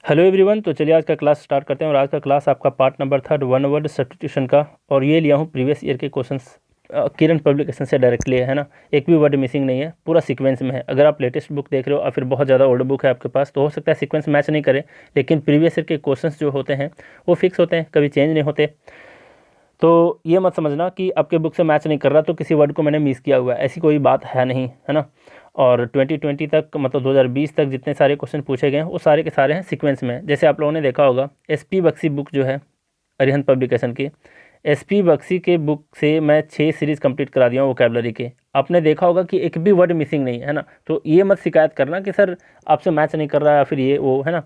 Hello everyone. तो चलिए आज का क्लास स्टार्ट करते हैं और आज का क्लास आपका part number 3 one word substitution का। और ये लिया हूँ प्रीवियस ईयर के क्वेश्चंस किरण पब्लिकेशन से डायरेक्टली है ना। एक भी वर्ड मिसिंग नहीं है, पूरा सीक्वेंस में है। अगर आप लेटेस्ट बुक देख रहे हो और फिर बहुत ज़्यादा ओल्ड बुक है आपके पास तो हो सकता है सीक्वेंस मैच नहीं करे, लेकिन प्रीवियस ईयर के क्वेश्चंस जो होते हैं वो फिक्स होते हैं, कभी चेंज नहीं होते। तो ये मत समझना कि आपके बुक से मैच नहीं कर रहा तो किसी वर्ड को मैंने मिस किया हुआ है, ऐसी कोई बात है नहीं, है ना। और 2020 तक मतलब 2020 तक जितने सारे क्वेश्चन पूछे गए हैं वो सारे के सारे हैं सीक्वेंस में। जैसे आप लोगों ने देखा होगा एसपी बख्शी बुक जो है अरिहंत पब्लिकेशन की, एसपी बख्शी के बुक से मैं 6 सीरीज़ कंप्लीट करा दिया हूँ वोकैबलरी के। आपने देखा होगा कि एक भी वर्ड मिसिंग नहीं है ना। तो ये मत शिकायत करना कि सर आपसे मैच नहीं कर रहा है या फिर ये वो, है ना।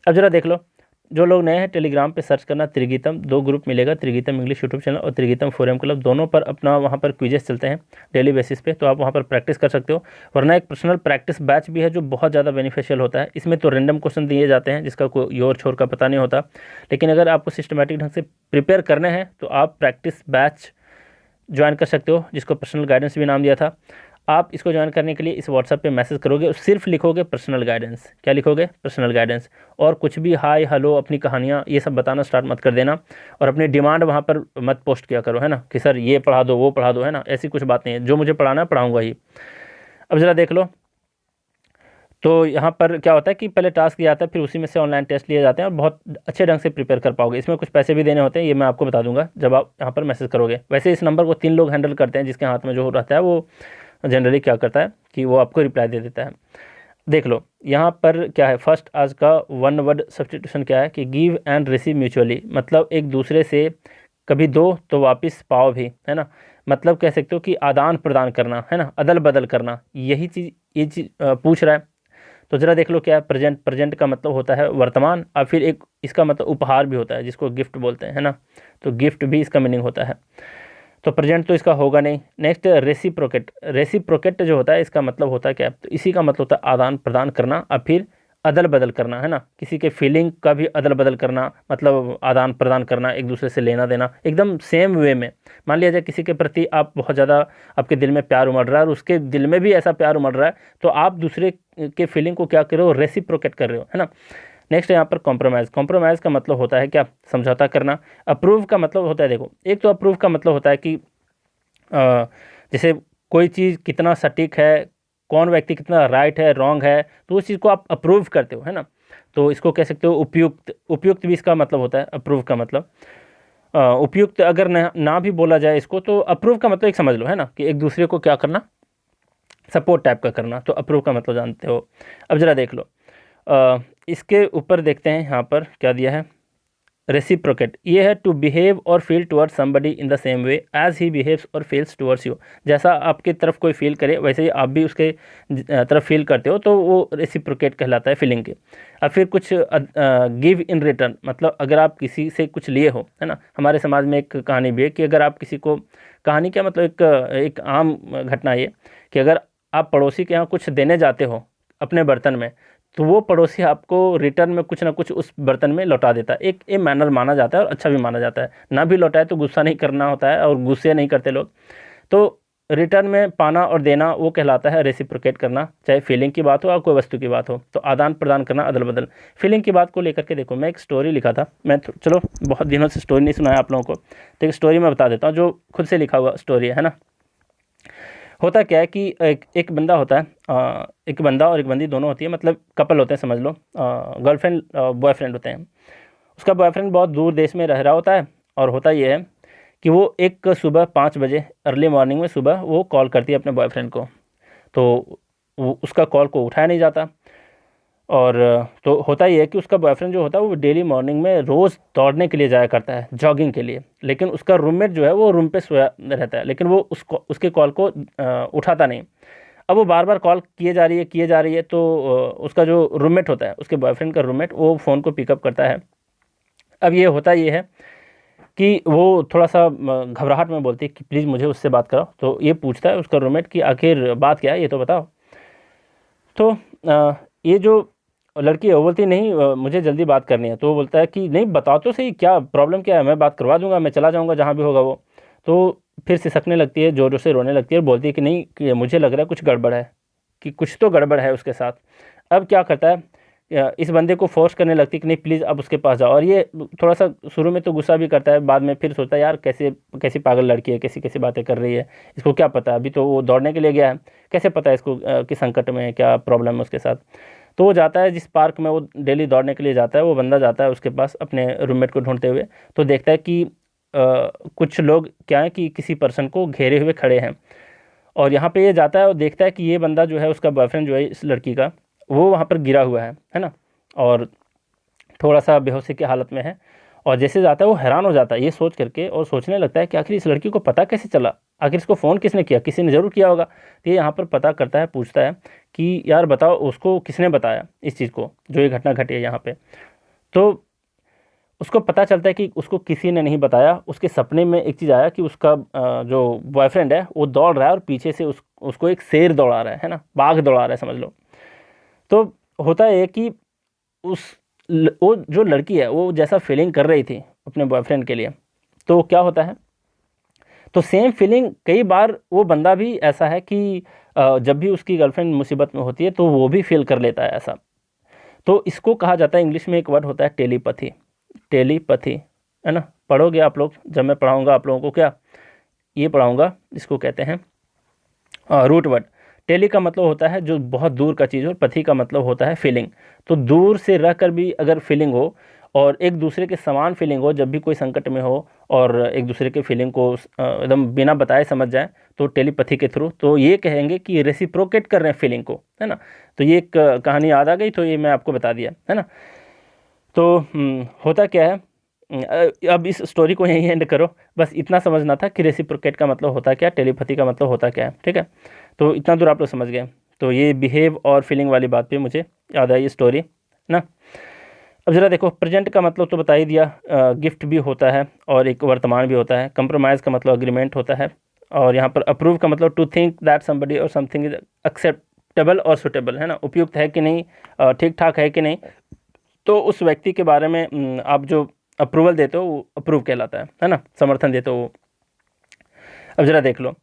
अब जरा देख लो, जो लोग नए हैं टेलीग्राम पे सर्च करना त्रिगीतम, 2 ग्रुप मिलेगा, त्रिगीतम इंग्लिश यूट्यूब चैनल और त्रिगीतम फोरम क्लब, दोनों पर अपना वहाँ पर क्विजेस चलते हैं डेली बेसिस पे, तो आप वहाँ पर प्रैक्टिस कर सकते हो। वरना एक पर्सनल प्रैक्टिस बैच भी है जो बहुत ज़्यादा बेनिफिशियल होता है। इसमें तो रैंडम क्वेश्चन दिए जाते हैं जिसका कोई योर छोर का पता नहीं होता, लेकिन अगर आपको सिस्टमेटिक ढंग से प्रिपेयर करने हैं तो आप प्रैक्टिस बैच ज्वाइन कर सकते हो, जिसको पर्सनल गाइडेंस भी नाम दिया था। आप इसको ज्वाइन करने के लिए इस व्हाट्सएप पे मैसेज करोगे और सिर्फ लिखोगे पर्सनल गाइडेंस। क्या लिखोगे? Personal guidance. और कुछ भी हाय हेलो अपनी कहानियाँ ये सब बताना स्टार्ट मत कर देना, और अपनी डिमांड वहाँ पर मत पोस्ट किया करो, है ना, कि सर ये पढ़ा दो वो पढ़ा दो, है ना। ऐसी कुछ बात नहीं है, जो मुझे पढ़ाना है पढ़ाऊँगा ही। अब ज़रा देख लो, तो यहाँ पर क्या होता है कि पहले टास्क दिया जाता है, फिर उसी में से ऑनलाइन टेस्ट लिए जाते हैं और बहुत अच्छे ढंग से प्रिपेयर कर पाओगे। इसमें कुछ पैसे भी देने होते हैं, ये मैं आपको बता दूंगा जब आप यहाँ पर मैसेज करोगे। वैसे इस नंबर को 3 लोग हैंडल करते हैं, जिसके हाथ में जो रहता है वो जनरली क्या करता है कि वो आपको रिप्लाई दे देता है। देख लो यहाँ पर क्या है, फर्स्ट आज का वन वर्ड सब्स्टिट्यूशन क्या है कि गिव एंड रिसीव म्यूचुअली, मतलब एक दूसरे से कभी दो तो वापस पाओ भी, है ना। मतलब कह सकते हो कि आदान प्रदान करना, है ना, अदल बदल करना, यही चीज़ ये चीज़ पूछ रहा है। तो ज़रा देख लो क्या है प्रेजेंट। प्रेजेंट का मतलब होता है वर्तमान, और फिर एक इसका मतलब उपहार भी होता है जिसको गिफ्ट बोलते हैं, है ना। तो गिफ्ट भी इसका मीनिंग होता है। तो प्रेजेंट तो इसका होगा नहीं। Next reciprocate. रेसिप्रोकेट जो होता है इसका मतलब होता है क्या, तो इसी का मतलब होता है आदान प्रदान करना और फिर अदल बदल करना, है ना। किसी के फीलिंग का भी अदल बदल करना, मतलब आदान प्रदान करना, एक दूसरे से लेना देना एकदम सेम वे में। मान लिया जाए किसी के प्रति आप बहुत ज़्यादा, आपके दिल में प्यार उमड़ रहा है और उसके दिल में भी ऐसा प्यार उमड़ रहा है, तो आप दूसरे के फीलिंग को क्या कर रहे हो, रेसिप्रोकेट कर रहे हो, है ना। नेक्स्ट यहाँ पर कॉम्प्रोमाइज़। कॉम्प्रोमाइज़ का मतलब होता है क्या, समझौता करना। अप्रूव का मतलब होता है, देखो एक तो अप्रूव का मतलब होता है कि जैसे कोई चीज़ कितना सटीक है, कौन व्यक्ति कितना राइट है रॉन्ग है, तो उस चीज़ को आप अप्रूव करते हो, है ना। तो इसको कह सकते हो उपयुक्त। उपयुक्त भी इसका मतलब होता है अप्रूव का मतलब। उपयुक्त अगर ना भी बोला जाए इसको, तो अप्रूव का मतलब एक समझ लो, है ना, कि एक दूसरे को क्या करना, सपोर्ट टाइप का करना। तो अप्रूव का मतलब जानते हो। अब ज़रा देख लो, इसके ऊपर देखते हैं यहाँ पर क्या दिया है। रेसिप्रोकेट ये है टू बिहेव और feel towards somebody in the same way as he behaves और फील्स टुवर्ड्स यू। जैसा आपकी तरफ कोई फील करे वैसे ही आप भी उसके तरफ फील करते हो, तो वो रेसिप्रोकेट कहलाता है फीलिंग के। और फिर कुछ गिव इन रिटर्न, मतलब अगर आप किसी से कुछ लिए हो, है ना। हमारे समाज में एक कहानी भी है कि अगर आप किसी को, कहानी क्या मतलब एक आम घटना ये कि अगर आप पड़ोसी के यहाँ कुछ देने जाते हो अपने बर्तन में, तो वो पड़ोसी आपको रिटर्न में कुछ ना कुछ उस बर्तन में लौटा देता है। एक ये मैनर माना जाता है और अच्छा भी माना जाता है। ना भी लौटाए तो गुस्सा नहीं करना होता है, और गुस्से नहीं करते लोग। तो रिटर्न में पाना और देना वो कहलाता है रेसिप्रोकेट करना, चाहे फीलिंग की बात हो या कोई वस्तु की बात हो। तो आदान प्रदान करना, अदल बदल। फीलिंग की बात को लेकर के देखो, मैं एक स्टोरी लिखा था, मैं चलो बहुत दिनों से स्टोरी नहीं सुनाया आप लोगों को, तो एक स्टोरी मैं बता देता हूँ जो खुद से लिखा हुआ स्टोरी है ना। होता क्या है कि एक बंदा होता है, एक बंदा और एक बंदी दोनों होती है, मतलब कपल होते हैं समझ लो, गर्लफ्रेंड बॉयफ्रेंड होते हैं। उसका बॉयफ्रेंड बहुत दूर देश में रह रहा होता है, और होता ये है कि वो एक सुबह 5 बजे अर्ली मॉर्निंग में सुबह वो कॉल करती है अपने बॉयफ्रेंड को, तो वो उसका कॉल को उठाया नहीं जाता। और तो होता ही है कि उसका बॉयफ्रेंड जो होता है वो डेली मॉर्निंग में रोज़ दौड़ने के लिए जाया करता है, जॉगिंग के लिए, लेकिन उसका रूममेट जो है वो रूम पे सोया रहता है, लेकिन वो उसके कॉल को उठाता नहीं। अब वो बार बार कॉल किए जा रही है, तो उसका जो रूममेट होता है, उसके बॉयफ्रेंड का रूममेट, वो फ़ोन को पिकअप करता है। अब ये होता ये है कि वो थोड़ा सा घबराहट में बोलती है कि प्लीज़ मुझे उससे बात कराओ। तो ये पूछता है उसका रूममेट कि आखिर बात क्या है, ये तो बताओ। तो ये जो लड़की है वो बोलती है नहीं, मुझे जल्दी बात करनी है। तो वो बोलता है कि नहीं बताओ तो सही, क्या प्रॉब्लम क्या है, मैं बात करवा दूंगा, मैं चला जाऊंगा जहाँ भी होगा वो। तो फिर सिसकने लगती है, ज़ोर ज़ोर से रोने लगती है, और बोलती है कि नहीं, कि मुझे लग रहा है कुछ गड़बड़ है, कि कुछ तो गड़बड़ है उसके साथ। अब क्या करता है इस बंदे को फोर्स करने लगती कि नहीं प्लीज़ अब उसके पास जाओ। और ये थोड़ा सा शुरू में तो गुस्सा भी करता है, बाद में फिर सोचता है यार कैसे कैसी पागल लड़की है, कैसी कैसी बातें कर रही है, इसको क्या पता, अभी तो वो दौड़ने के लिए गया है, कैसे पता है इसको कि संकट में है, क्या प्रॉब्लम है उसके साथ। तो वो जाता है जिस पार्क में वो डेली दौड़ने के लिए जाता है, वो बंदा जाता है उसके पास अपने रूममेट को ढूंढते हुए, तो देखता है कि कुछ लोग क्या है कि किसी पर्सन को घेरे हुए खड़े हैं। और यहाँ पे ये जाता है और देखता है कि ये बंदा जो है उसका बॉयफ्रेंड जो है इस लड़की का, वो वहाँ पर गिरा हुआ है ना, और थोड़ा सा बेहोशी की हालत में है। और जैसे जाता है वो हैरान हो जाता है ये सोच करके, और सोचने लगता है कि आखिर इस लड़की को पता कैसे चला, आखिर इसको फ़ोन किसने किया, किसी ने ज़रूर किया होगा। तो ये यहाँ पर पता करता है, पूछता है कि यार बताओ उसको किसने बताया इस चीज़ को, जो ये घटना घटी है यहाँ पे। तो उसको पता चलता है कि उसको किसी ने नहीं बताया, उसके सपने में एक चीज़ आया कि उसका जो बॉयफ्रेंड है वो दौड़ रहा है और पीछे से उसको एक शेर दौड़ा रहा है ना, बाघ दौड़ा रहा है समझ लो। तो होता है कि वो जो लड़की है वो जैसा फीलिंग कर रही थी अपने बॉयफ्रेंड के लिए, तो क्या होता है, तो सेम फीलिंग कई बार वो बंदा भी ऐसा है कि जब भी उसकी गर्लफ्रेंड मुसीबत में होती है तो वो भी फील कर लेता है ऐसा। तो इसको कहा जाता है, इंग्लिश में एक वर्ड होता है टेलीपैथी, टेलीपैथी है ना, पढ़ोगे आप लोग, जब मैं पढ़ाऊँगा आप लोगों को क्या ये पढ़ाऊँगा, इसको कहते हैं रूट वर्ड। टेली का मतलब होता है जो बहुत दूर का चीज़ हो, पथी का मतलब होता है फीलिंग। तो दूर से रह कर भी अगर फीलिंग हो और एक दूसरे के समान फीलिंग हो, जब भी कोई संकट में हो और एक दूसरे के फीलिंग को एकदम बिना बताए समझ जाए, तो टेलीपैथी के थ्रू तो ये कहेंगे कि रेसिप्रोकेट कर रहे हैं फीलिंग को, है ना। तो ये एक कहानी याद आ गई, तो ये मैं आपको बता दिया, है ना। तो होता क्या है, अब इस स्टोरी को यहीं एंड करो, बस इतना समझना था कि रेसिप्रोकेट का मतलब होता क्या, टेलीपैथी का मतलब होता क्या है, ठीक है। तो इतना दूर आप लोग समझ गए। तो ये बिहेव और फीलिंग वाली बात पे मुझे याद आई स्टोरी ना। अब ज़रा देखो, प्रेजेंट का मतलब तो बता ही दिया, गिफ्ट भी होता है और एक वर्तमान भी होता है। कंप्रोमाइज़ का मतलब अग्रीमेंट होता है, और यहाँ पर अप्रूव का मतलब टू थिंक दैट समबडी और समथिंग इज एक्सेप्टेबल और सुटेबल, है ना, उपयुक्त है कि नहीं, ठीक ठाक है कि नहीं। तो उस व्यक्ति के बारे में आप जो अप्रूवल देते हो वो अप्रूव कहलाता है ना, समर्थन देते हो वो। अब ज़रा देख लो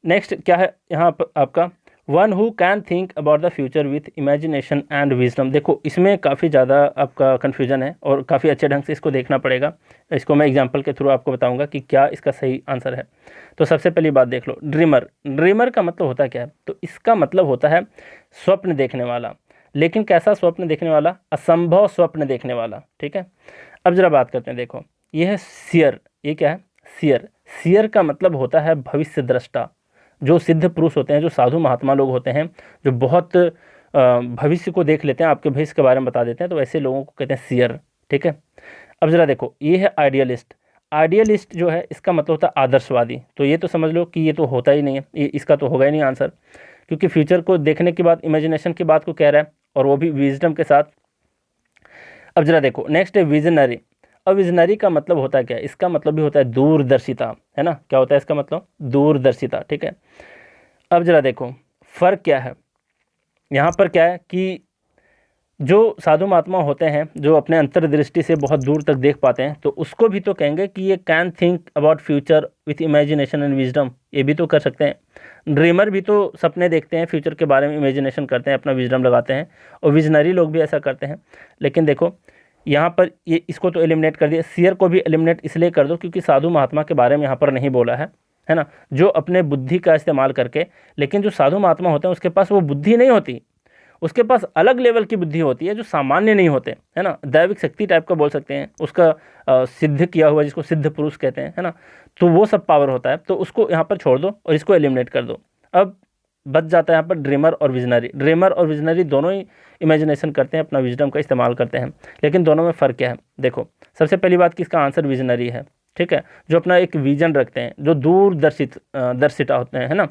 नेक्स्ट क्या है यहाँ पर आपका, one who can think about the future with imagination and wisdom. देखो इसमें काफ़ी ज़्यादा आपका कन्फ्यूजन है और काफ़ी अच्छे ढंग से इसको देखना पड़ेगा। इसको मैं एग्जांपल के थ्रू आपको बताऊंगा कि क्या इसका सही आंसर है। तो सबसे पहली बात देख लो, ड्रीमर। ड्रीमर का मतलब होता क्या है, तो इसका मतलब होता है स्वप्न देखने वाला। लेकिन कैसा स्वप्न देखने वाला, असंभव स्वप्न देखने वाला, ठीक है। अब ज़रा बात करते हैं, देखो ये है सियर, ये क्या है, सियर। सियर का मतलब होता है भविष्य दृष्टा। जो सिद्ध पुरुष होते हैं, जो साधु महात्मा लोग होते हैं, जो बहुत भविष्य को देख लेते हैं, आपके भविष्य के बारे में बता देते हैं, तो ऐसे लोगों को कहते हैं सियर, ठीक है। अब ज़रा देखो ये है आइडियलिस्ट। आइडियलिस्ट जो है इसका मतलब होता है आदर्शवादी। तो ये तो समझ लो कि ये तो होता ही नहीं है, ये इसका तो होगा ही नहीं आंसर, क्योंकि फ्यूचर को देखने के बाद इमेजिनेशन की बात को कह रहा है, और वो भी विजडम के साथ। अब ज़रा देखो नेक्स्ट है विजनरी। अब विजनरी का मतलब होता है क्या, इसका मतलब भी होता है दूरदर्शिता, है ना। क्या होता है इसका मतलब, दूरदर्शिता, ठीक है। अब ज़रा देखो फ़र्क क्या है, यहाँ पर क्या है कि जो साधु महात्मा होते हैं, जो अपने अंतर्दृष्टि से बहुत दूर तक देख पाते हैं, तो उसको भी तो कहेंगे कि ये can think about future with imagination and wisdom, ये भी तो कर सकते हैं। ड्रीमर भी तो सपने देखते हैं, फ्यूचर के बारे में इमेजिनेशन करते हैं, अपना विजडम लगाते हैं, और विजनरी लोग भी ऐसा करते हैं। लेकिन देखो यहाँ पर ये इसको तो एलिमिनेट कर दिया, सियर को भी एलिमिनेट इसलिए कर दो क्योंकि साधु महात्मा के बारे में यहाँ पर नहीं बोला है ना, जो अपने बुद्धि का इस्तेमाल करके। लेकिन जो साधु महात्मा होते हैं उसके पास वो बुद्धि नहीं होती, उसके पास अलग लेवल की बुद्धि होती है, जो सामान्य नहीं होते, है ना, दैविक शक्ति टाइप का बोल सकते हैं उसका, सिद्ध किया हुआ जिसको सिद्ध पुरुष कहते हैं, है ना। तो वो सब पावर होता है, तो उसको यहाँ पर छोड़ दो और इसको एलिमिनेट कर दो। अब बच जाता है यहाँ पर ड्रीमर और विजनरी। ड्रीमर और विजनरी दोनों ही इमेजिनेशन करते हैं, अपना विजडम का इस्तेमाल करते हैं, लेकिन दोनों में फ़र्क क्या है। देखो सबसे पहली बात कि इसका आंसर विजनरी है, ठीक है, जो अपना एक विजन रखते हैं, जो दर्शिता होते हैं, है ना।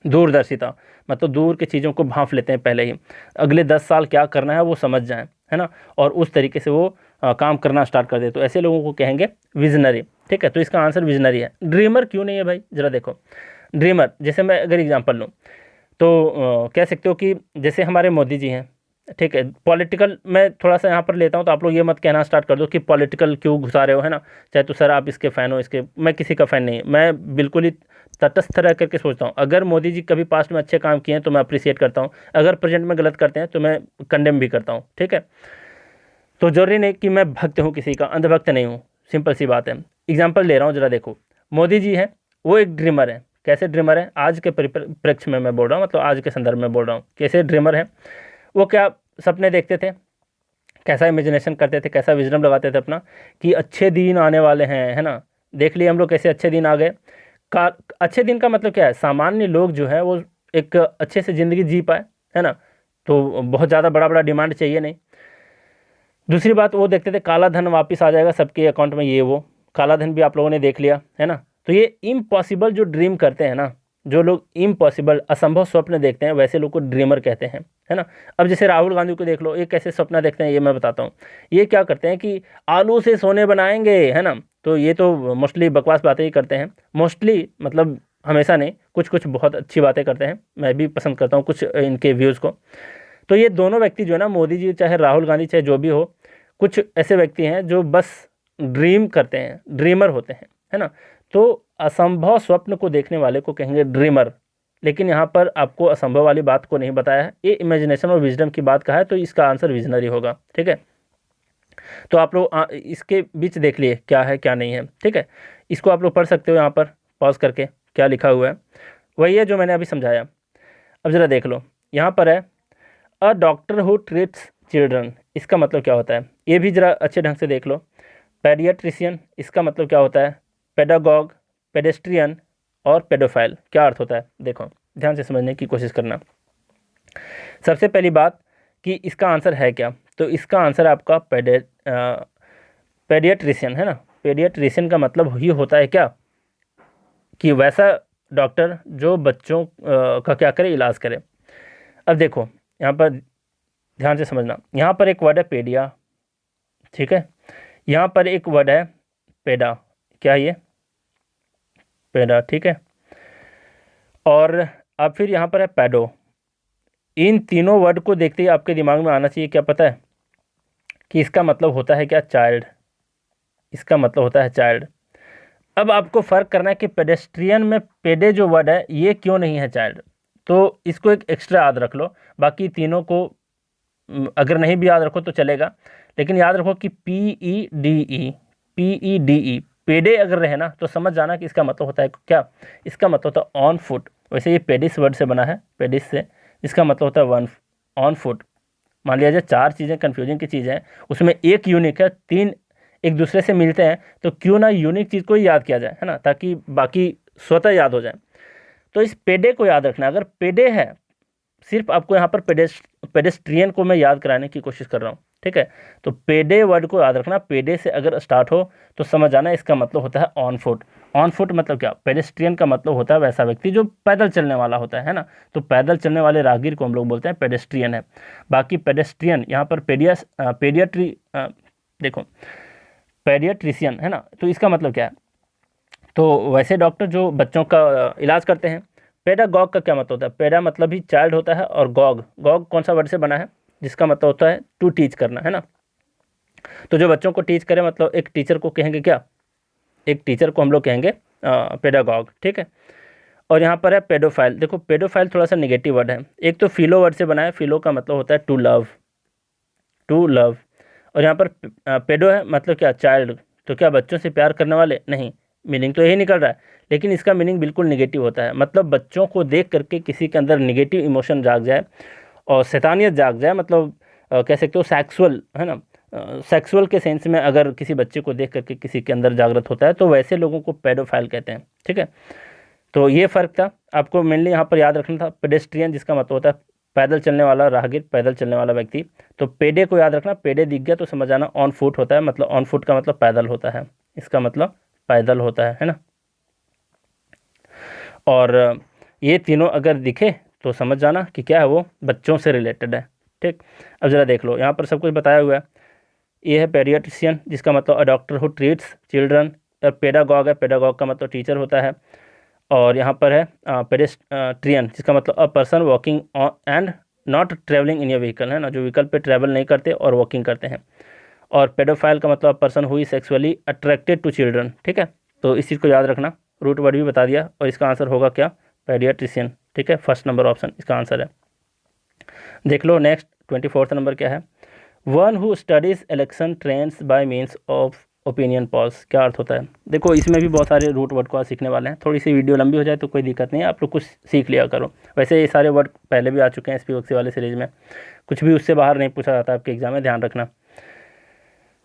दूरदर्शिता मतलब दूर की चीज़ों को भांप लेते हैं, पहले ही अगले 10 साल क्या करना है वो समझ जाएं, है ना, और उस तरीके से वो काम करना स्टार्ट कर दे, तो ऐसे लोगों को कहेंगे विजनरी, ठीक है। तो इसका आंसर विजनरी है। ड्रीमर क्यों नहीं है भाई, ज़रा देखो। ड्रीमर जैसे मैं अगर एग्जांपल लूँ तो कह सकते हो कि जैसे हमारे मोदी जी हैं, ठीक है। पॉलिटिकल मैं थोड़ा सा यहाँ पर लेता हूँ, तो आप लोग ये मत कहना स्टार्ट कर दो कि पॉलिटिकल क्यों घुसा रहे हो, है ना। चाहे तो सर आप इसके फ़ैन हो, इसके, मैं किसी का फ़ैन नहीं, मैं बिल्कुल ही तटस्थ रह करके सोचता हूँ। अगर मोदी जी कभी पास्ट में अच्छे काम किए हैं तो मैं अप्रिशिएट करता हूँ, अगर प्रेजेंट में गलत करते हैं तो मैं कंडेम भी करता हूँ, ठीक है। तो जरूरी नहीं कि मैं भक्त हूँ, किसी का अंधभक्त नहीं हूँ, सिंपल सी बात है। एग्जाम्पल ले रहा हूँ, जरा देखो। मोदी जी हैं, वो एक ड्रीमर है। कैसे ड्रीमर है? आज के परिप्रेक्ष्य में मैं बोल रहा हूँ, मतलब आज के संदर्भ में बोल रहा हूँ। कैसे ड्रीमर है वो? क्या सपने देखते थे, कैसा इमेजिनेशन करते थे, कैसा विजडम लगाते थे अपना, कि अच्छे दिन आने वाले हैं, है ना। देख लिए हम लोग कैसे अच्छे दिन आ गए। का अच्छे दिन का मतलब क्या है? सामान्य लोग जो है वो एक अच्छे से ज़िंदगी जी पाए, है ना। तो बहुत ज़्यादा बड़ा बड़ा डिमांड चाहिए नहीं। दूसरी बात, वो देखते थे काला धन वापस आ जाएगा सबके अकाउंट में, ये वो काला धन भी आप लोगों ने देख लिया, है ना। तो ये इम्पॉसिबल जो ड्रीम करते हैं ना, जो लोग इम्पॉसिबल असंभव स्वप्न देखते हैं, वैसे लोग को ड्रीमर कहते हैं, है ना। अब जैसे राहुल गांधी को देख लो, ये कैसे सपना देखते हैं ये मैं बताता हूँ। ये क्या करते हैं कि आलू से सोने बनाएंगे, है ना। तो ये तो मोस्टली बकवास बातें ही करते हैं, मोस्टली मतलब हमेशा नहीं, कुछ कुछ बहुत अच्छी बातें करते हैं, मैं भी पसंद करता हूँ कुछ इनके व्यूज़ को। तो ये दोनों व्यक्ति जो है ना, मोदी जी चाहे राहुल गांधी चाहे जो भी हो, कुछ ऐसे व्यक्ति हैं जो बस ड्रीम करते हैं, ड्रीमर होते हैं, है ना। तो असंभव स्वप्न को देखने वाले को कहेंगे ड्रीमर। लेकिन यहाँ पर आपको असंभव वाली बात को नहीं बताया है, ये इमेजिनेशन और विजडम की बात कहा है, तो इसका आंसर विजनरी होगा, ठीक है। तो आप लोग इसके बीच देख लिए क्या है क्या नहीं है, ठीक है। इसको आप लोग पढ़ सकते हो यहाँ पर पॉज करके, क्या लिखा हुआ है वही है जो मैंने अभी समझाया। अब ज़रा देख लो, यहाँ पर है a doctor who treats children, इसका मतलब क्या होता है ये भी ज़रा अच्छे ढंग से देख लो। पेडियाट्रिशियन, इसका मतलब क्या होता है? पेडागॉग, पेडेस्ट्रियन और पेडोफाइल, क्या अर्थ होता है? देखो ध्यान से समझने की कोशिश करना। सबसे पहली बात कि इसका आंसर है क्या, तो इसका आंसर आपका पेडियाट्रिशियन है ना। पेडियाट्रिशियन का मतलब ही होता है क्या, कि वैसा डॉक्टर जो बच्चों का क्या करे, इलाज करे। अब देखो यहाँ पर ध्यान से समझना, यहाँ पर एक वर्ड है पेडिया, ठीक है। यहाँ पर एक वर्ड है पेडा, क्या ये? पेडा, ठीक है। और अब फिर यहाँ पर है पैडो। इन तीनों वर्ड को देखते ही आपके दिमाग में आना चाहिए क्या, पता है कि इसका मतलब होता है क्या? चाइल्ड। इसका मतलब होता है चाइल्ड। अब आपको फ़र्क करना है कि पेडेस्ट्रियन में पेडे जो वर्ड है ये क्यों नहीं है चाइल्ड, तो इसको एक एक्स्ट्रा याद रख लो। बाकी तीनों को अगर नहीं भी याद रखो तो चलेगा, लेकिन याद रखो कि PEDE पेडे अगर रहे ना तो समझ जाना कि इसका मतलब होता है क्या? इसका मतलब होता है ऑन फुट। वैसे ये पेडिस वर्ड से बना है, पेडिस से, इसका मतलब होता है वन ऑन फुट। मान लिया जाए 4 चीज़ें कन्फ्यूजिंग की चीज़ें हैं, उसमें एक यूनिक है, 3 एक दूसरे से मिलते हैं, तो क्यों ना यूनिक चीज़ को ही याद किया जाए, है ना, ताकि बाकी स्वतः याद हो जाए। तो इस पेडे को याद रखना। अगर पेडे है, सिर्फ आपको यहाँ पर पेडेस्ट्रियन को मैं याद कराने की कोशिश कर रहा हूँ, ठीक है। तो पेडे वर्ड को याद रखना, पेडे से अगर स्टार्ट हो तो समझ आना इसका मतलब होता है ऑन फुट। ऑन फुट मतलब क्या? पेडेस्ट्रियन का मतलब होता है वैसा व्यक्ति जो पैदल चलने वाला होता है ना। तो पैदल चलने वाले राहगीर को हम लोग बोलते हैं पेडेस्ट्रियन है। बाकी पेडेस्ट्रियन यहाँ पर देखो पेडियाट्रिशियन है ना, तो इसका मतलब क्या है? तो वैसे डॉक्टर जो बच्चों का इलाज करते हैं। पेडागॉग का क्या मतलब होता है? पेडा मतलब ही चाइल्ड होता है, और गॉग, गॉग कौन सा वर्ड से बना है? जिसका मतलब होता है टू टीच करना, है ना। तो जो बच्चों को टीच करे, मतलब एक टीचर को कहेंगे क्या? एक टीचर को हम लोग कहेंगे पेडागॉग, ठीक है। और यहाँ पर है पेडोफाइल। देखो पेडोफाइल थोड़ा सा निगेटिव वर्ड है, एक तो फिलो वर्ड से बना है, फिलो का मतलब होता है टू लव, टू लव। और यहाँ पर पेडो है मतलब क्या? चाइल्ड। तो क्या बच्चों से प्यार करने वाले? नहीं, मीनिंग तो यही निकल रहा है, लेकिन इसका मीनिंग बिल्कुल निगेटिव होता है। मतलब बच्चों को देख करके किसी के अंदर निगेटिव इमोशन जाग जाए और शैतानियत जाग जाए, मतलब कह सकते हो सेक्सुअल, है ना। सेक्सुअल के सेंस में अगर किसी बच्चे को देख करके किसी के अंदर जागृत होता है तो वैसे लोगों को पेडोफाइल कहते हैं, ठीक है। तो ये फ़र्क था आपको मेनली यहाँ पर याद रखना था। पेडेस्ट्रियन जिसका मतलब होता है पैदल चलने वाला राहगीर, पैदल चलने वाला व्यक्ति। तो पेडे को याद रखना, पेडे दिख गया तो समझ आना ऑन फुट होता है, मतलब ऑन फुट का मतलब पैदल होता है, इसका मतलब पैदल होता है ना। और ये तीनों अगर दिखे तो समझ जाना कि क्या है, वो बच्चों से रिलेटेड है, ठीक। अब ज़रा देख लो, यहाँ पर सब कुछ बताया हुआ है। ये है पेडियाट्रिशियन जिसका मतलब a doctor who treats children. और पेडागॉग है, पेडागॉग का मतलब टीचर होता है। और यहाँ पर है पेडेस्ट्रियन जिसका मतलब a person walking and not travelling in your vehicle, है ना, जो व्हीकल पे ट्रैवल नहीं करते और वॉकिंग करते हैं। और पेडोफाइल का मतलब पर्सन हुई सेक्सुअली अट्रैक्टेड टू चिल्ड्रन, ठीक है। तो इस चीज़ को याद रखना। रूट वर्ड भी बता दिया, और इसका आंसर होगा क्या, पेडियाट्रिशियन। ठीक है, फर्स्ट नंबर ऑप्शन इसका आंसर है। देख लो नेक्स्ट 24 नंबर क्या है, one who studies election trends by means of opinion polls, क्या अर्थ होता है। देखो इसमें भी बहुत सारे रूट वर्ड को आज सीखने वाले हैं, थोड़ी सी वीडियो लंबी हो जाए तो कोई दिक्कत नहीं है, आप लोग कुछ सीख लिया करो। वैसे ये सारे वर्ड पहले भी आ चुके हैं SPOC वाले सीरीज में, कुछ भी उससे बाहर नहीं पूछा जाता आपके एग्जाम में, ध्यान रखना।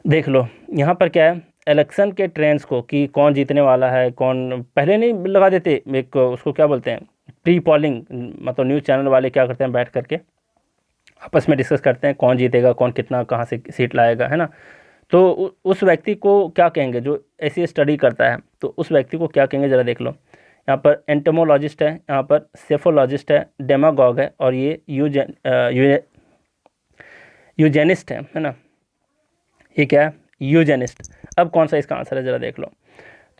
देख लो यहाँ पर क्या है, इलेक्शन के ट्रेंड्स को, कि कौन जीतने वाला है, कौन, पहले नहीं लगा देते एक उसको क्या बोलते हैं, प्री पॉलिंग, मतलब न्यूज़ चैनल वाले क्या करते हैं, बैठ करके आपस में डिस्कस करते हैं कौन जीतेगा, कौन कितना कहाँ से सीट लाएगा, है ना। तो उस व्यक्ति को क्या कहेंगे जो ऐसी स्टडी करता है, तो उस व्यक्ति को क्या कहेंगे ज़रा देख लो। यहाँ पर एंटोमोलॉजिस्ट है, यहाँ पर सेफोलॉजिस्ट है, डेमागॉग है, और ये यूजेनिस्ट है ना। ये क्या है, यूजेनिस्ट। अब कौन सा इसका आंसर है ज़रा देख लो।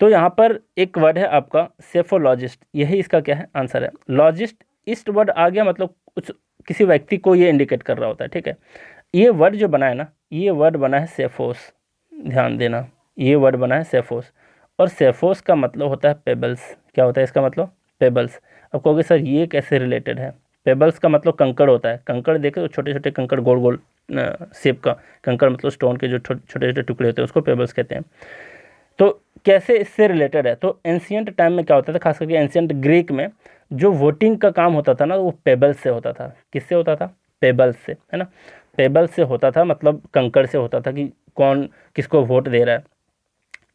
तो यहाँ पर एक वर्ड है आपका सेफोलॉजिस्ट, यही इसका क्या है, आंसर है। लॉजिस्ट, इस्ट वर्ड आ गया, मतलब कुछ किसी व्यक्ति को ये इंडिकेट कर रहा होता है। ठीक है, ये वर्ड जो बना है ना, ये वर्ड बना है सेफोस, ध्यान देना, ये वर्ड बना है सेफोस, और सेफोस का मतलब होता है पेबल्स। क्या होता है इसका मतलब, पेबल्स। अब कहोगे सर ये कैसे रिलेटेड है, पेबल्स का मतलब कंकड़ होता है, कंकड़ देखे तो छोटे छोटे कंकड़, गोल गोल शेप का कंकड़, मतलब स्टोन के जो छोटे छोटे टुकड़े होते हैं उसको पेबल्स कहते हैं। तो कैसे इससे रिलेटेड है, तो एंशियंट टाइम में क्या होता था, खास करके एंशियंट ग्रीक में जो वोटिंग का काम होता था ना, वो पेबल्स से होता था। किससे होता था, पेबल्स से, है ना। पेबल्स से होता था, मतलब कंकड़ से होता था, कि कौन किसको वोट दे रहा है।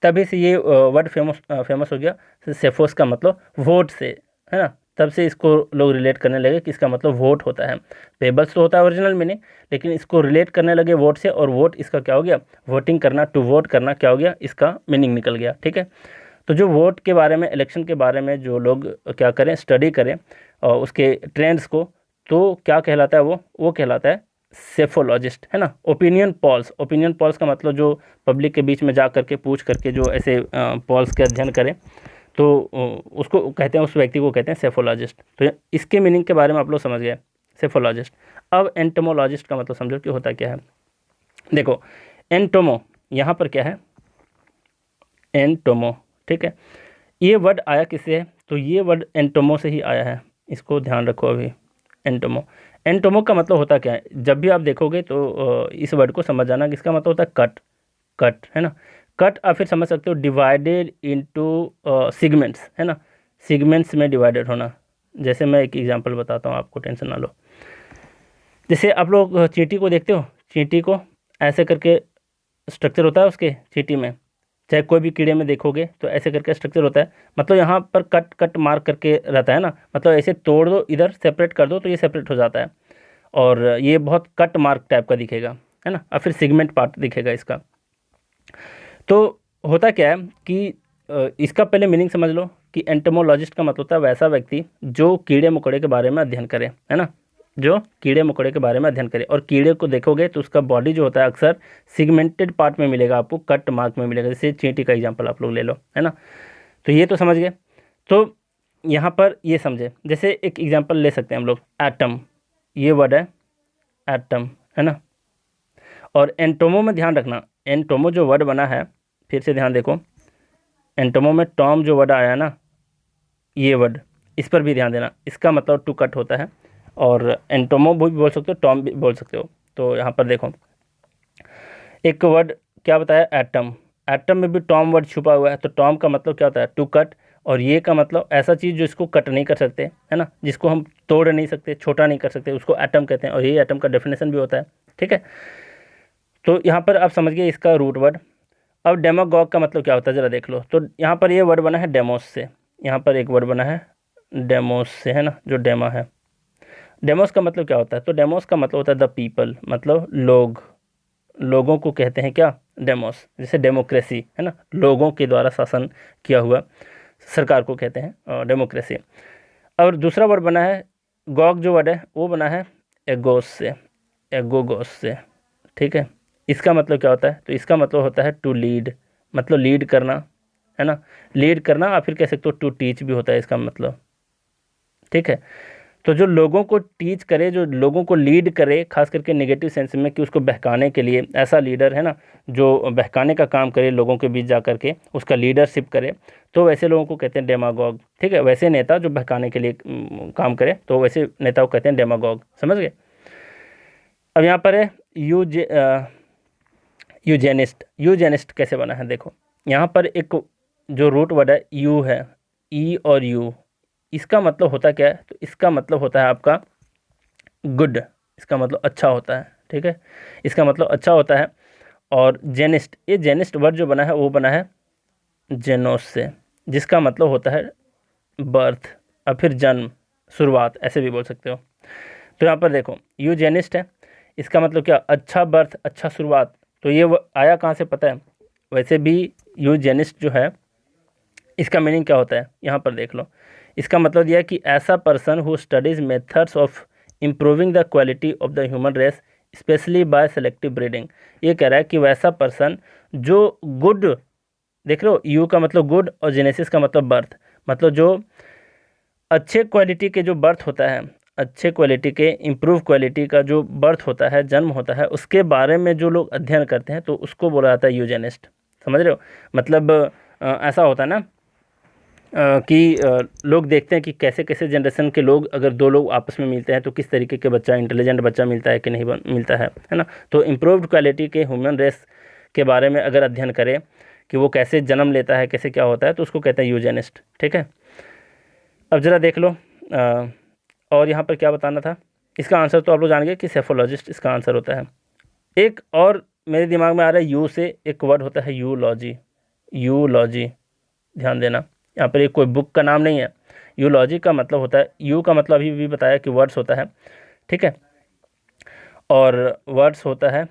तभी से ये वर्ड फेमस हो गया, सेफोस का मतलब वोट से, है ना। तब से इसको लोग रिलेट करने लगे कि इसका मतलब वोट होता है। पेबल्स तो होता है ओरिजिनल मीनिंग, लेकिन इसको रिलेट करने लगे वोट से, और वोट इसका क्या हो गया, वोटिंग करना, टू वोट करना क्या हो गया, इसका मीनिंग निकल गया। ठीक है, तो जो वोट के बारे में, इलेक्शन के बारे में जो लोग क्या करें, स्टडी करें और उसके ट्रेंड्स को, तो क्या कहलाता है वो कहलाता है सेफोलॉजिस्ट, है ना। ओपिनियन पॉल्स, ओपिनियन पॉल्स का मतलब जो पब्लिक के बीच में जा करके पूछ करके जो ऐसे पॉल्स के अध्ययन करें, तो उसको कहते हैं, उस व्यक्ति को कहते हैं सेफोलॉजिस्ट। तो इसके मीनिंग के बारे में आप लोग समझ गए, सेफोलॉजिस्ट। अब एंटोमोलॉजिस्ट का मतलब समझो कि होता क्या है। देखो एंटोमो, यहाँ पर क्या है, एंटोमो। ठीक है, ये वर्ड आया किससे है, तो ये वर्ड एंटोमो से ही आया है, इसको ध्यान रखो अभी। एंटोमो, एंटोमो का मतलब होता क्या है, जब भी आप देखोगे तो इस वर्ड को समझ जाना कि इसका मतलब होता है कट, कट, है ना। कट आप फिर समझ सकते हो डिवाइडेड इनटू सिगमेंट्स, है ना, सिगमेंट्स में डिवाइडेड होना। जैसे मैं एक एग्जांपल बताता हूँ आपको, टेंशन ना लो। जैसे आप लोग चींटी को देखते हो, चींटी को ऐसे करके स्ट्रक्चर होता है उसके चींटी में, चाहे कोई भी कीड़े में देखोगे तो ऐसे करके स्ट्रक्चर होता है, मतलब यहाँ पर कट कट मार्क करके रहता है ना, मतलब ऐसे तोड़ दो, इधर सेपरेट कर दो तो ये सेपरेट हो जाता है, और ये बहुत कट मार्क टाइप का दिखेगा, है ना। और फिर सिगमेंट पार्ट दिखेगा इसका। तो होता क्या है कि इसका पहले मीनिंग समझ लो कि एंटोमोलॉजिस्ट का मतलब होता है वैसा व्यक्ति जो कीड़े मकोड़े के बारे में अध्ययन करे, है ना, जो कीड़े मकोड़े के बारे में अध्ययन करे। और कीड़े को देखोगे तो उसका बॉडी जो होता है अक्सर सिगमेंटेड पार्ट में मिलेगा आपको, कट मार्क में मिलेगा। जैसे चींटी का एग्जांपल आप लोग ले लो, है ना। तो ये तो समझ गए। तो यहाँ पर ये समझे, जैसे एक एग्जांपल ले सकते हैं हम लोग, एटम, ये वर्ड है एटम, है ना। और एंटोमो में ध्यान रखना, एंटोमो जो वर्ड बना है, फिर से ध्यान देखो, एंटोमो में टॉम जो वर्ड आया ना, ये वर्ड, इस पर भी ध्यान देना, इसका मतलब टू कट होता है। और एंटोमो भी बोल सकते हो, टॉम भी बोल सकते हो। तो यहाँ पर देखो एक वर्ड क्या बताया, एटम, एटम में भी टॉम वर्ड छुपा हुआ है। तो टॉम का मतलब क्या होता है, टू कट, और ये का मतलब ऐसा चीज़ जो इसको कट नहीं कर सकते, है ना, जिसको हम तोड़ नहीं सकते, छोटा नहीं कर सकते, उसको एटम कहते हैं। और ये एटम का डेफिनेशन भी होता है। ठीक है, तो यहाँ पर आप समझ गए इसका रूट वर्ड। अब डेमागॉग का मतलब क्या होता है ज़रा देख लो। तो यहाँ पर ये वर्ड बना है डेमोस से, यहाँ पर एक वर्ड बना है डेमोस से, है ना, जो डेमा है। डेमोस का मतलब क्या होता है, तो डेमोस का मतलब होता है द पीपल, मतलब लोग, लोगों को कहते हैं क्या, डेमोस। जैसे डेमोक्रेसी, है ना, लोगों के द्वारा शासन किया हुआ सरकार को कहते हैं डेमोक्रेसी। और दूसरा वर्ड बना है गॉग, जो वर्ड है वो बना है एगोस से, एगोगोस से। ठीक है, इसका मतलब क्या होता है, तो इसका मतलब होता है टू लीड, मतलब लीड करना, है ना, लीड करना। और फिर कह सकते हो टू टीच भी होता है इसका मतलब। ठीक है, तो जो लोगों को टीच करे, जो लोगों को लीड करे, खास करके नेगेटिव सेंस में, कि उसको बहकाने के लिए, ऐसा लीडर है ना जो बहकाने का काम करे लोगों के बीच जा करके, उसका लीडरशिप करे, तो वैसे लोगों को कहते हैं डेमागॉग। ठीक है, वैसे नेता जो बहकाने के लिए काम करे, तो वैसे नेता को कहते हैं डेमागॉग। समझ गए। अब यहाँ पर है यूजेनिस्ट। यूजेनिस्ट कैसे बना है, देखो यहाँ पर एक जो रूट वर्ड है यू है, ई और यू, इसका मतलब होता क्या है, तो इसका मतलब होता है आपका गुड, इसका मतलब अच्छा होता है। ठीक है, इसका मतलब अच्छा होता है। और जेनिस्ट, ये जेनिस्ट वर्ड जो बना है वो बना है जेनोस से, जिसका मतलब होता है बर्थ और फिर जन्म, शुरुआत, ऐसे भी बोल सकते हो। तो यहाँ पर देखो यूजेनिस्ट है, इसका मतलब क्या, अच्छा बर्थ, अच्छा शुरुआत। तो ये आया कहाँ से पता है, वैसे भी यूजेनिस्ट जो है इसका मीनिंग क्या होता है, यहाँ पर देख लो। इसका मतलब यह है कि ऐसा person who studies methods of improving the quality of the human race specially by selective breeding. ये कह रहा है कि वैसा पर्सन जो गुड, देख रहे हो, यू का मतलब गुड और जेनेसिस का मतलब बर्थ, मतलब जो अच्छे क्वालिटी के जो बर्थ होता है, अच्छे क्वालिटी के इम्प्रूव क्वालिटी का जो बर्थ होता है, जन्म होता है, उसके बारे में जो लोग अध्ययन करते हैं तो उसको बोला जाता है यूजेनिस्ट। समझ रहे हो, मतलब ऐसा होता है ना कि लोग देखते हैं कि कैसे कैसे जनरेशन के लोग, अगर दो लोग आपस में मिलते हैं तो किस तरीके के बच्चा, इंटेलिजेंट बच्चा मिलता है कि नहीं मिलता है ना। तो इम्प्रूव्ड क्वालिटी के ह्यूमन रेस के बारे में अगर अध्ययन करें कि वो कैसे जन्म लेता है, कैसे क्या होता है, तो उसको कहते हैं यूजेनिस्ट। ठीक है, अब ज़रा देख लो और यहाँ पर क्या बताना था, इसका आंसर तो आप लोग जान गए कि सेफोलॉजिस्ट इसका आंसर होता है। एक और मेरे दिमाग में आ रहा है, यू से एक वर्ड होता है यूलॉजी। यूलॉजी, ध्यान देना, यहाँ पर एक कोई बुक का नाम नहीं है। यूलॉजी का मतलब होता है, यू का मतलब अभी भी बताया कि वर्ड्स होता है। ठीक है, और वर्ड्स होता है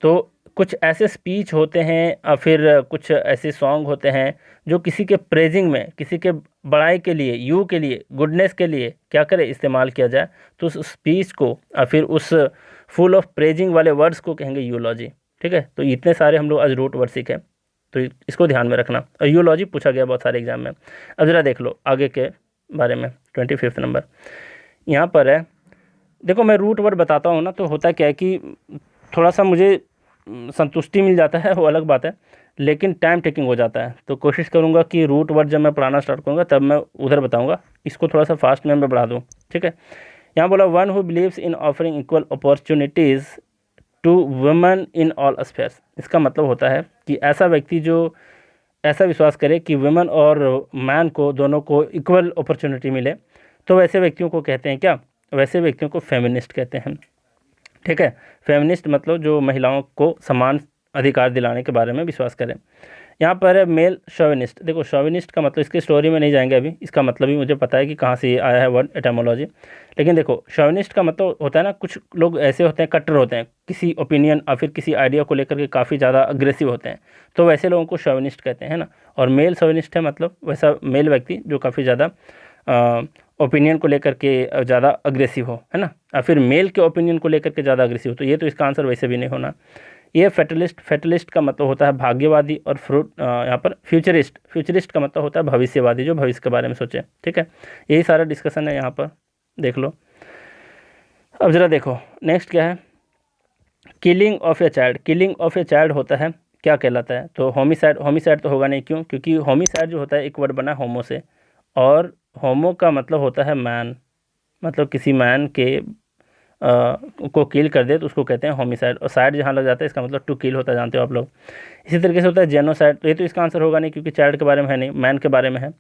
तो कुछ ऐसे स्पीच होते हैं और फिर कुछ ऐसे सॉन्ग होते हैं जो किसी के प्रेजिंग में, किसी के बड़ाई के लिए, यू के लिए, गुडनेस के लिए क्या करे, इस्तेमाल किया जाए, तो उस स्पीच को और फिर उस फुल ऑफ प्रेजिंग वाले वर्ड्स को कहेंगे यूलॉजी। ठीक है, तो इतने सारे हम लोग आज रूट वर्ड सीखे, तो इसको ध्यान में रखना। और यूलॉजी पूछा गया बहुत सारे एग्जाम में। अब ज़रा देख लो आगे के बारे में, 25 नंबर यहाँ पर है। देखो मैं रूट वर्ड बताता हूँ ना, तो होता क्या है कि थोड़ा सा मुझे संतुष्टि मिल जाता है, वो अलग बात है, लेकिन टाइम टेकिंग हो जाता है। तो कोशिश करूँगा कि रूट वर्ड जब मैं पढ़ाना स्टार्ट करूँगा तब मैं उधर बताऊँगा, इसको थोड़ा सा फास्ट में मैं बढ़ा दूँ। ठीक है, यहाँ बोला one who believes in offering equal opportunities to women in all spheres. इसका मतलब होता है कि ऐसा व्यक्ति जो ऐसा विश्वास करे कि वुमेन और मैन को, दोनों को इक्वल अपॉर्चुनिटी मिले, तो वैसे व्यक्तियों को कहते हैं क्या, वैसे व्यक्तियों को फेमिनिस्ट कहते हैं। ठीक है, फेमिनिस्ट मतलब जो महिलाओं को समान अधिकार दिलाने के बारे में विश्वास करें। यहाँ पर है मेल शोविनिस्ट। देखो शोविनिस्ट का मतलब, इसकी स्टोरी में नहीं जाएंगे अभी, इसका मतलब भी मुझे पता है कि कहाँ से ये आया है वर्ड, एटामोलॉजी। लेकिन देखो शोविनिस्ट का मतलब होता है ना, कुछ लोग ऐसे होते हैं, कट्टर होते हैं, किसी ओपिनियन और फिर किसी आइडिया को लेकर के काफ़ी ज़्यादा अग्रेसिव होते हैं, तो वैसे लोगों को शोविनिस्ट कहते हैं ना। और मेल शोविनिस्ट है मतलब वैसा मेल व्यक्ति जो काफ़ी ज़्यादा ओपिनियन को लेकर के ज़्यादा अग्रेसिव हो, है ना, और फिर मेल के ओपिनियन को लेकर के ज़्यादा अग्रेसिव हो, तो ये तो इसका आंसर वैसे भी नहीं होना। ये फेटलिस्ट, फेटलिस्ट का मतलब होता है भाग्यवादी, और यहाँ पर फ्यूचरिस्ट, फ्यूचरिस्ट का मतलब होता है भविष्यवादी, जो भविष्य के बारे में सोचे। ठीक है, यही सारा डिस्कशन है यहाँ पर, देख लो। अब ज़रा देखो नेक्स्ट क्या है, killing of a child. Killing of a child होता है क्या कहलाता है, तो होमिसाइड। होमिसाइड तो होगा नहीं, क्यों, क्योंकि होमिसाइड जो होता है एक वर्ड बना है होमो से, और होमो का मतलब होता है मैन, मतलब किसी मैन के को किल कर दे तो उसको कहते हैं होमिसाइड। और साइड जहाँ लग जाता है इसका मतलब टू किल होता है, जानते हो आप लोग। इसी तरीके से होता है जेनोसाइड। तो ये तो इसका आंसर होगा नहीं, क्योंकि चाइल्ड के बारे में है नहीं, मैन के बारे में है।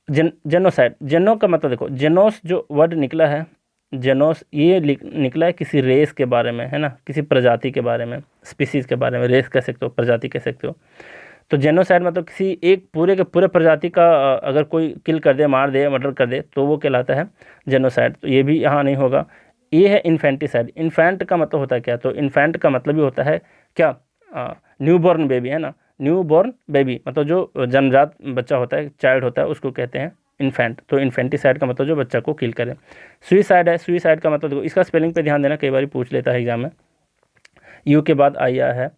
जेनोसाइड, जेनो का मतलब देखो, जेनोस जो वर्ड निकला है, जेनोस ये निकला है किसी रेस के बारे में, है ना, किसी प्रजाति के बारे में, स्पीसीज़ के बारे में। रेस कह सकते हो, प्रजाति कह सकते हो। तो जेनोसाइड मतलब किसी एक पूरे के पूरे प्रजाति का अगर कोई किल कर दे, मार दे, मर्डर कर दे, तो वो कहलाता है जेनोसाइड। तो ये भी यहाँ नहीं होगा। ये है इन्फेंटिसाइड। इन्फेंट का मतलब होता है क्या, तो इन्फेंट का मतलब भी होता है क्या, न्यू बॉर्न बेबी, है ना, न्यू बॉर्न बेबी मतलब जो जन्मजात बच्चा होता है, चाइल्ड होता है, उसको कहते हैं इन्फेंट। तो इन्फेंटिसाइड का मतलब जो बच्चा को किल करे। सुइसाइड है, सुइसाइड का मतलब, इसका स्पेलिंग पे ध्यान देना, कई बार पूछ लेता है एग्जाम में। यू के बाद आई है।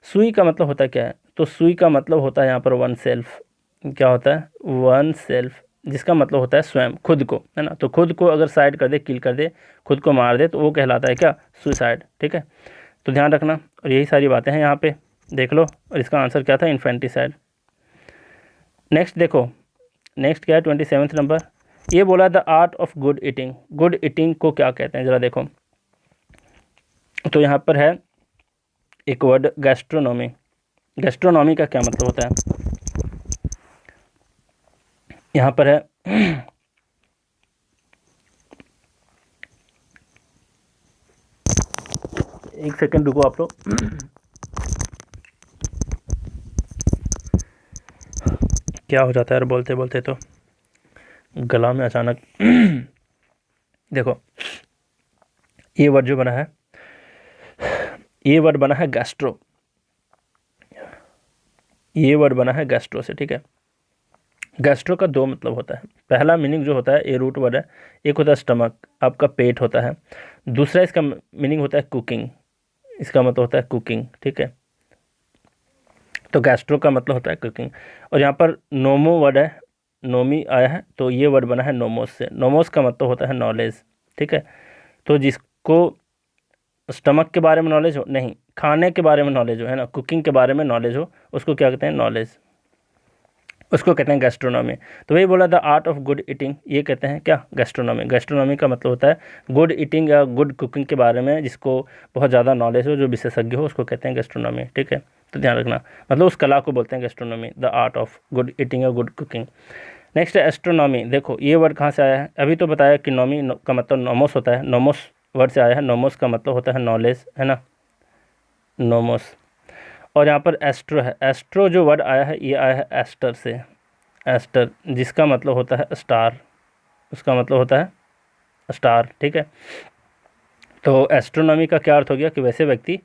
सुई का मतलब होता है क्या है, तो सुई का मतलब होता है यहाँ पर वन सेल्फ। क्या होता है, वन सेल्फ, जिसका मतलब होता है स्वयं, खुद को, है ना। तो खुद को अगर साइड कर दे, किल कर दे, खुद को मार दे, तो वो कहलाता है क्या, सुसाइड, ठीक है। तो ध्यान रखना, और यही सारी बातें हैं यहाँ पे, देख लो। और इसका आंसर क्या था, इन्फेंटिसाइड। नेक्स्ट देखो, नेक्स्ट क्या है 27 नंबर, ये बोला the art of good eating. Good eating को क्या कहते हैं ज़रा देखो। तो यहाँ पर है एक वर्ड गैस्ट्रोनॉमी। गैस्ट्रोनॉमी का क्या मतलब होता है, यहाँ पर है एक सेकंड रुको आप लोग। क्या हो जाता है यार बोलते बोलते, तो गला में अचानक देखो, ये वर्ड जो बना है, ये वर्ड बना है गैस्ट्रो, ये वर्ड बना है गैस्ट्रो से, ठीक है। गैस्ट्रो का दो मतलब होता है। पहला मीनिंग जो होता है, ये रूट वर्ड है, एक होता है स्टमक, आपका पेट होता है। दूसरा इसका मीनिंग होता है कुकिंग, इसका मतलब होता है कुकिंग, ठीक है। तो गैस्ट्रो का मतलब होता है कुकिंग। और यहाँ पर नोमो वर्ड है, नोमी आया है, तो ये वर्ड बना है नोमोस से। नोमोस का मतलब होता है नॉलेज, ठीक है। तो जिसको स्टमक के बारे में नॉलेज हो, नहीं, खाने के बारे में नॉलेज हो, है ना, कुकिंग के बारे में नॉलेज हो, उसको क्या कहते हैं, नॉलेज, उसको कहते हैं गैस्ट्रोनॉमी। तो वही बोला the art of good eating, ये कहते हैं क्या, गैस्ट्रोनॉमी। गैस्ट्रोनॉमी का मतलब होता है गुड ईटिंग या गुड कुकिंग के बारे में जिसको बहुत ज़्यादा नॉलेज हो, जो विशेषज्ञ हो, उसको कहते हैं गैस्ट्रोनॉमी, ठीक है। तो ध्यान रखना, मतलब उस कला को बोलते हैं gastronomy, the art of good eating या गुड कुकिंग। नेक्स्ट है एस्ट्रोनॉमी। देखो ये वर्ड कहाँ से आया है, अभी तो बताया कि नॉमी का मतलब नोमोस होता है, नोमोस वर्ड से आया है। नोमोस का मतलब होता है नॉलेज, है ना, नोमोस। और यहाँ पर एस्ट्रो है, एस्ट्रो जो वर्ड आया है, ये आया है एस्टर से, एस्टर, जिसका मतलब होता है स्टार, उसका मतलब होता है स्टार, ठीक है। तो एस्ट्रोनॉमी का क्या अर्थ हो गया कि वैसे व्यक्ति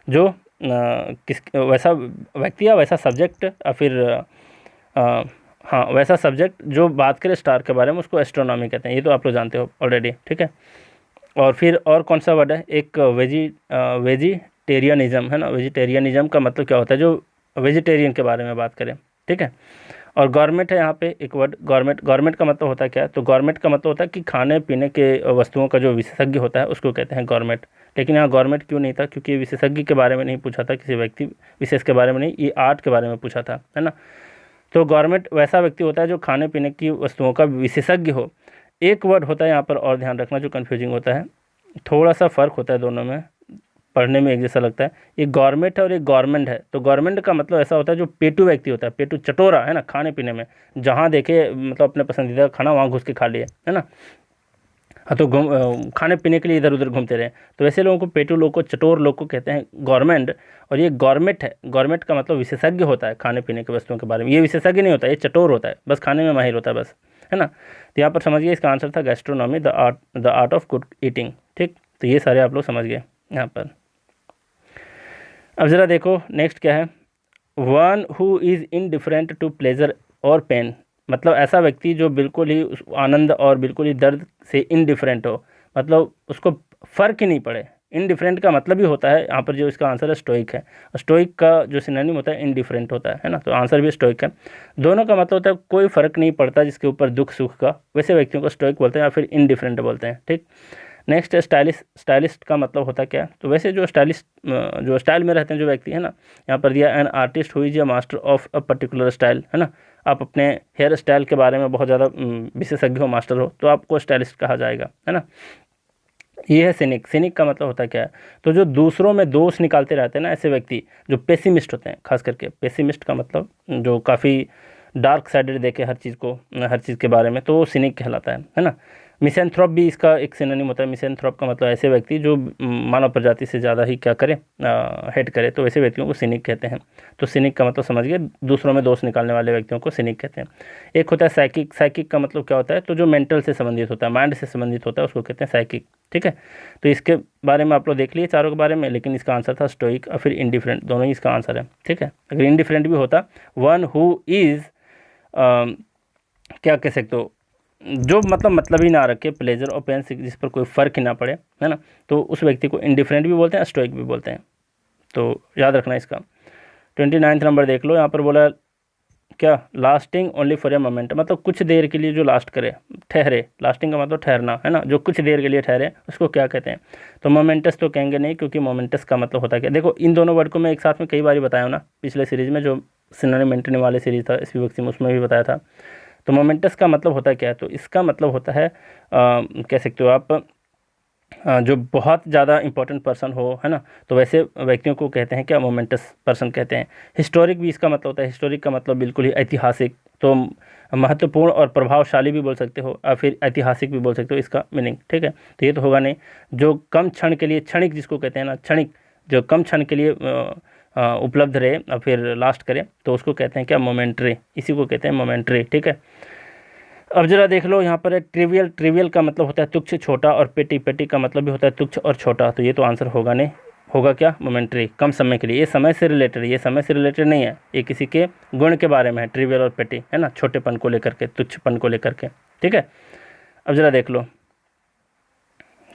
जो किस वैसा व्यक्ति या वैसा सब्जेक्ट या फिर हाँ वैसा सब्जेक्ट जो बात करे स्टार के बारे में, उसको एस्ट्रोनॉमी कहते हैं। ये तो आप लोग जानते हो ऑलरेडी, ठीक है। और फिर और कौन सा वर्ड है, एक वेजिटेरियनिज्म, है ना। वेजिटेरियनिज्म का मतलब क्या होता है, जो वेजिटेरियन के बारे में बात करें, ठीक है। और गवर्नमेंट है यहाँ पे एक वर्ड, गवर्नमेंट। गवर्नमेंट का मतलब होता है क्या, तो गवर्नमेंट का मतलब होता है कि खाने पीने के वस्तुओं का जो विशेषज्ञ होता है, उसको कहते हैं गवर्नमेंट। लेकिन यहाँ गवर्नमेंट क्यों नहीं था, क्योंकि विशेषज्ञ के बारे में नहीं पूछा था, किसी व्यक्ति विशेष के बारे में नहीं, ये आर्ट के बारे में पूछा था, है ना। तो गवर्नमेंट वैसा व्यक्ति होता है जो खाने पीने की वस्तुओं का विशेषज्ञ हो। एक वर्ड होता है यहाँ पर, और ध्यान रखना, जो कन्फ्यूजिंग होता है, थोड़ा सा फ़र्क होता है दोनों में, पढ़ने में एक जैसा लगता है। एक गवर्नमेंट है और एक गवर्नमेंट है। तो गवर्नमेंट का मतलब ऐसा होता है जो पेटू व्यक्ति होता है, पेटू चटोरा, है ना, खाने पीने में जहाँ देखे मतलब अपने पसंदीदा खाना वहाँ घुस के खा लिए, है ना। हाँ, तो खाने पीने के लिए इधर उधर घूमते रहे, तो वैसे लोगों को, पेटू लोग को, चटोर लोग को कहते हैं गवर्नमेंट। और ये गवर्नमेंट है, गवर्नमेंट का मतलब विशेषज्ञ होता है खाने पीने की वस्तुओं के बारे में। ये विशेषज्ञ नहीं होता, ये चटोर होता है, बस खाने में माहिर होता है बस, है ना। तो यहाँ पर समझिए इसका आंसर था gastronomy, the art of good eating, ठीक। तो ये सारे आप लोग समझ गए यहाँ पर। अब ज़रा देखो नेक्स्ट क्या है, one who is indifferent to pleasure और पेन। मतलब ऐसा व्यक्ति जो बिल्कुल ही आनंद और बिल्कुल ही दर्द से इनडिफरेंट हो, मतलब उसको फ़र्क ही नहीं पड़े। इनडिफरेंट का मतलब ही होता है यहाँ पर, जो इसका आंसर है स्टोइक है। स्टोइक का जो सिनोनिम होता है इनडिफरेंट होता है ना। तो आंसर भी स्टोइक है। दोनों का मतलब होता है कोई फ़र्क नहीं पड़ता जिसके ऊपर दुख सुख का, वैसे व्यक्तियों को स्टोइक बोलते हैं या फिर इनडिफरेंट बोलते हैं, ठीक। Next stylist. स्टाइलिस्ट का मतलब होता क्या है, तो वैसे जो स्टाइलिस्ट, जो स्टाइल में रहते हैं जो व्यक्ति, है ना। यहाँ पर दिया an artist who a master of a particular style, है ना। आप अपने हेयर स्टाइल के बारे में बहुत ज़्यादा विशेषज्ञ हो, मास्टर हो, तो आपको स्टाइलिस्ट कहा जाएगा, है ना। ये है सिनिक। सिनिक का मतलब होता क्या है, तो जो दूसरों में दोष निकालते रहते हैं ना, ऐसे व्यक्ति जो पेसिमिस्ट होते हैं, खास करके पेसिमिस्ट का मतलब जो काफ़ी डार्क साइडेड देखे हर चीज़ को, हर चीज़ के बारे में, तो वो सिनिक कहलाता है ना। मिसेंथ्रोप भी इसका एक सिनोनिम होता है। मिसेंथ्रोप का मतलब ऐसे व्यक्ति जो मानव प्रजाति से ज़्यादा ही क्या करे, हेट करे, तो वैसे व्यक्तियों को सिनिक कहते हैं। तो सिनिक का मतलब समझ गए, दूसरों में दोष निकालने वाले व्यक्तियों को सिनिक कहते हैं। एक होता है साइकिक। साइकिक का मतलब क्या होता है, तो जो मेंटल से संबंधित होता है, माइंड से संबंधित होता है, उसको कहते हैं साइकिक, ठीक है। तो इसके बारे में आप लोग देख लिए चारों के बारे में, लेकिन इसका आंसर था स्टोइक और फिर इंडिफरेंट, दोनों ही इसका आंसर है, ठीक है। अगर इंडिफरेंट भी होता, वन हु इज़ क्या कह सकते हो, जो मतलब ही ना रखे प्लेजर और पेन से, जिस पर कोई फ़र्क ही ना पड़े, है ना, तो उस व्यक्ति को इंडिफरेंट भी बोलते हैं, स्टोइक भी बोलते हैं। तो याद रखना इसका। 29 नंबर देख लो, यहाँ पर बोला क्या, lasting only for a moment, मतलब कुछ देर के लिए जो लास्ट करे, ठहरे, लास्टिंग का मतलब ठहरना है ना, जो कुछ देर के लिए ठहरे उसको क्या कहते हैं। तो मोमेंटस तो कहेंगे नहीं, क्योंकि मोमेंटस का मतलब होता है क्या, देखो इन दोनों वर्ड को मैं एक साथ में कई बार बताया हूँ ना, पिछले सीरीज में जो सिनोनिम एंटोनिम वाले सीरीज था एसवी बख्शी में, उसमें भी बताया था। तो मोमेंटस का मतलब होता है क्या है, तो इसका मतलब होता है कह सकते हो आप जो बहुत ज़्यादा इंपॉर्टेंट पर्सन हो, है ना, तो वैसे व्यक्तियों को कहते हैं क्या, मोमेंटस पर्सन कहते हैं। हिस्टोरिक भी इसका मतलब होता है, हिस्टोरिक का मतलब बिल्कुल ही ऐतिहासिक, तो महत्वपूर्ण और प्रभावशाली भी बोल सकते हो, और फिर ऐतिहासिक भी बोल सकते हो इसका मीनिंग, ठीक है। तो ये तो होगा नहीं। जो कम क्षण के लिए, क्षणिक जिसको कहते हैं ना, क्षणिक, जो कम क्षण के लिए उपलब्ध रहे और फिर लास्ट करे, तो उसको कहते हैं क्या, मोमेंट्री, इसी को कहते हैं मोमेंट्री, ठीक है। अब जरा देख लो यहाँ पर है ट्रिवियल, ट्रिवियल का मतलब होता है तुच्छ छोटा, और पेटी, पेटी का मतलब भी होता है तुच्छ और छोटा, तो ये तो आंसर होगा नहीं, होगा क्या, मोमेंट्री, कम समय के लिए। ये समय से रिलेटेड, ये समय से रिलेटेड नहीं है, ये किसी के गुण के बारे में है, ट्रिवियल और पेटी, है ना, छोटेपन को लेकर के, तुच्छपन को लेकर के, ठीक है। अब जरा देख लो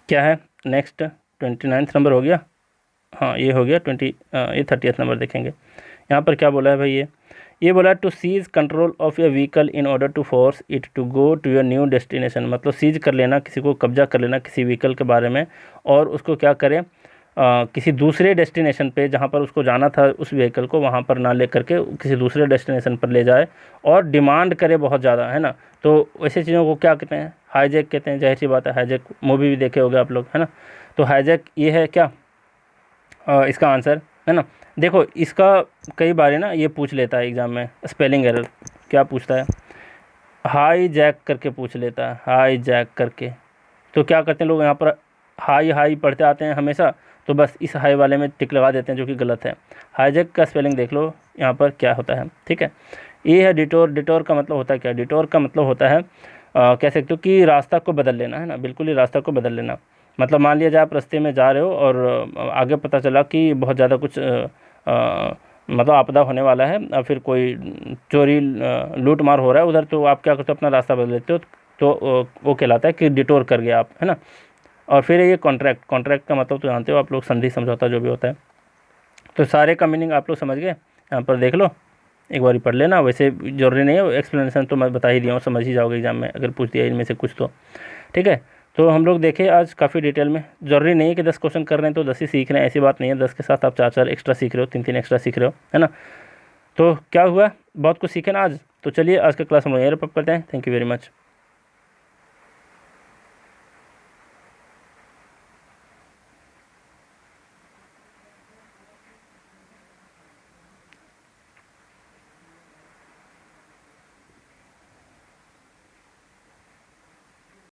क्या है नेक्स्ट, 29 नंबर हो गया, हाँ ये हो गया 30th नंबर देखेंगे। यहाँ पर क्या बोला है भाई, ये बोला to seize control of your vehicle in order to force it to go to your new destination, मतलब सीज कर लेना, किसी को कब्जा कर लेना किसी व्हीकल के बारे में, और उसको क्या करें, किसी दूसरे डेस्टिनेशन पे जहाँ पर उसको जाना था उस व्हीकल को, वहाँ पर ना ले करके किसी दूसरे डेस्टिनेशन पर ले जाए, और डिमांड करे बहुत ज़्यादा, है ना। तो वैसे चीज़ों को क्या कहते हैं, हाईजैक कहते हैं, जाहिर सी बात है, हाईजैक मूवी भी देखे होंगे आप लोग, है ना। तो हाईजैक ये है क्या, इसका आंसर, है ना। देखो इसका कई बार है ना ये पूछ लेता है एग्ज़ाम में, स्पेलिंग एरर, क्या पूछता है, हाई जैक करके पूछ लेता है, हाई जैक करके। तो क्या करते हैं लोग यहाँ पर, हाई हाई पढ़ते आते हैं हमेशा, तो बस इस हाई वाले में टिक लगा देते हैं, जो कि गलत है। हाईजैक का स्पेलिंग देख लो यहाँ पर क्या होता है, ठीक है। ये है डिटोर, डिटोर का मतलब होता है क्या, डिटोर का मतलब होता है कह सकते हो कि रास्ता को बदल लेना, है ना, बिल्कुल ही रास्ता को बदल लेना। मतलब मान लिया जाए आप रास्ते में जा रहे हो और आगे पता चला कि बहुत ज़्यादा कुछ मतलब आपदा होने वाला है, और फिर कोई चोरी लूट मार हो रहा है उधर, तो आप क्या करते हो, अपना रास्ता बदल लेते हो, तो वो कहलाता है कि डिटोर कर गया आप, है ना। और फिर ये कॉन्ट्रैक्ट, कॉन्ट्रैक्ट का मतलब तो जानते हो आप लोग, संधि समझौता जो भी होता है। तो सारे का मीनिंग आप लोग समझ गए, यहाँ पर देख लो, एक बार पढ़ लेना, वैसे जरूरी नहीं है, एक्सप्लेनेशन तो मैं बता ही दिया हूँ, समझ ही जाओगे एग्जाम में अगर पूछ दिया इनमें से कुछ तो, ठीक है। तो हम लोग देखें आज काफ़ी डिटेल में, ज़रूरी नहीं है कि 10 क्वेश्चन कर रहे हैं तो 10 ही सीख रहे हैं, ऐसी बात नहीं है, 10 के साथ आप 4-4 एक्स्ट्रा सीख रहे हो, 3-3 एक्स्ट्रा सीख रहे हो, है ना। तो क्या हुआ, बहुत कुछ सीखे ना आज। तो चलिए आज का क्लास हम लोग यहीं रैप अप करते हैं। Thank you very much.